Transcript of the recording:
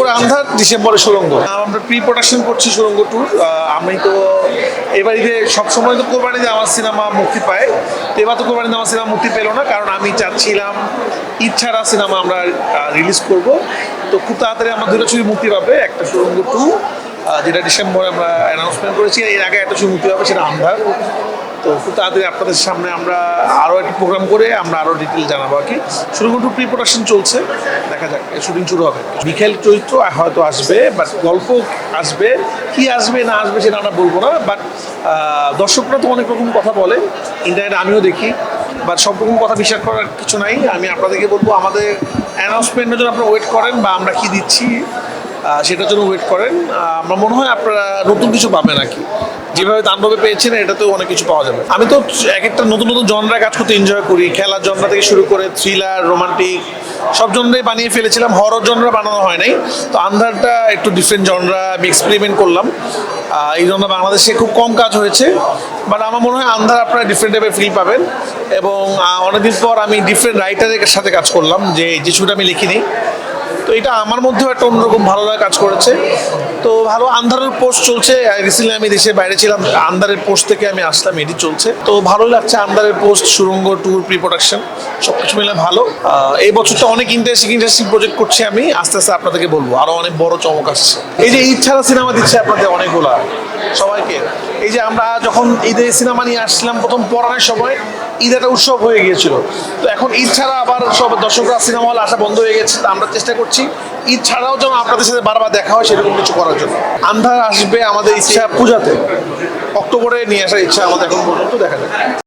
অক্টোবরে আন্ধার, ডিসেম্বরে সুড়ঙ্গ। আমরা প্রি প্রোডাকশন করছি সুড়ঙ্গ ট্যুর। আমি তো এবারে সবসময় তো কোরবানিতে আমার সিনেমা মুক্তি পায়, তো এবার তো কোরবানিতে আমার সিনেমা মুক্তি পেলো না, কারণ আমি চাচ্ছিলাম ঈদ ছাড়া সিনেমা আমরা রিলিজ করব। তো খুব তাড়াতাড়ি আমার দুটো ছবি মুক্তি পাবে, একটা সুড়ঙ্গ টু যেটা ডিসেম্বরে আমরা অ্যানাউন্সমেন্ট করেছি, এর আগে একটা ছবি মুক্তি পাবে সেটা আন্ধার। তো খুব তাড়াতাড়ি আপনাদের সামনে আমরা আরও একটা প্রোগ্রাম করে আমরা আরও ডিটেল জানাবো আর কি। সুড়ঙ্গ টু প্রি প্রোডাকশন চলছে, দেখা যাক শুটিং শুরু হবে। বিকেল চরিত্র হয়তো আসবে, বাট গল্প আসবে, কি আসবে না আসবে সেটা আমরা বলবো না। বাট দর্শকরা তো অনেক রকম কথা বলে, ইন্টারনেটে আমিও দেখি, বাট সব রকম কথা বিশ্বাস করার কিছু নাই। আমি আপনাদেরকে বলবো আমাদের অ্যানাউন্সমেন্টের জন্য আপনারা ওয়েট করেন, বা আমরা কি দিচ্ছি সেটার জন্য ওয়েট করেন। আমার মনে হয় আপনারা নতুন কিছু পাবেন আর কি, যেভাবে তাণ্ডবে পেয়েছেন এটাতেও অনেক কিছু পাওয়া যাবে। আমি তো এক একটা নতুন নতুন জনরা কাজ করতে এনজয় করি, খেলার জনরা থেকে শুরু করে থ্রিলার, রোমান্টিক, সব জনরাই বানিয়ে ফেলেছিলাম। হরর জনরা বানানো হয় নাই, তো আন্ধারটা একটু ডিফারেন্ট জনরা আমি এক্সপেরিমেন্ট করলাম। এই জন্য বাংলাদেশে খুব কম কাজ হয়েছে, বাট আমার মনে হয় আন্ধার আপনারা ডিফারেন্ট টাইপের ফিল পাবেন। এবং অনেকদিন পর আমি ডিফারেন্ট রাইটারের সাথে কাজ করলাম, যে ছবিটা আমি লিখিনি, তো এটা আমার মধ্যেও একটা অন্যরকম ভালো লাগা কাজ করেছে। তো ভালো। আন্ধারের পোস্ট চলছে, রিসেন্টলি আমি দেশের বাইরে ছিলাম, আন্ধারের পোস্ট থেকে আমি আসলাম, এটি চলছে, তো ভালো লাগছে। আন্ধারের পোস্ট, সুড়ঙ্গ ট্যুর, প্রি প্রোডাকশন সব কিছু মিলে ভালো। এই বছরটা অনেক ইন্টারেস্টিং প্রজেক্ট করছি আমি, আস্তে আস্তে আপনাদেরকে বলবো আরও অনেক বড় চমক আসছে। এই যে ঈদ ছাড়া সিনেমা দিচ্ছে আপনাদের অনেকগুলা সবাইকে, এই যে আমরা যখন ঈদে সিনেমা নিয়ে আসছিলাম প্রথম পড়ানোর সময়, ঈদ একটা উৎসব হয়ে গিয়েছিল, তো এখন ঈদ ছাড়া আবার সব দর্শকরা সিনেমা হল আসা বন্ধ হয়ে গেছে। আমরা চেষ্টা করছি ঈদ ছাড়াও যেন আপনাদের সাথে বারবার দেখা হয় সেরকম কিছু করার জন্য। আন্ধার আসবে আমাদের ইচ্ছা পূজাতে, অক্টোবরে নিয়ে আসার ইচ্ছা আমাদের এখন পর্যন্ত, দেখা যাক।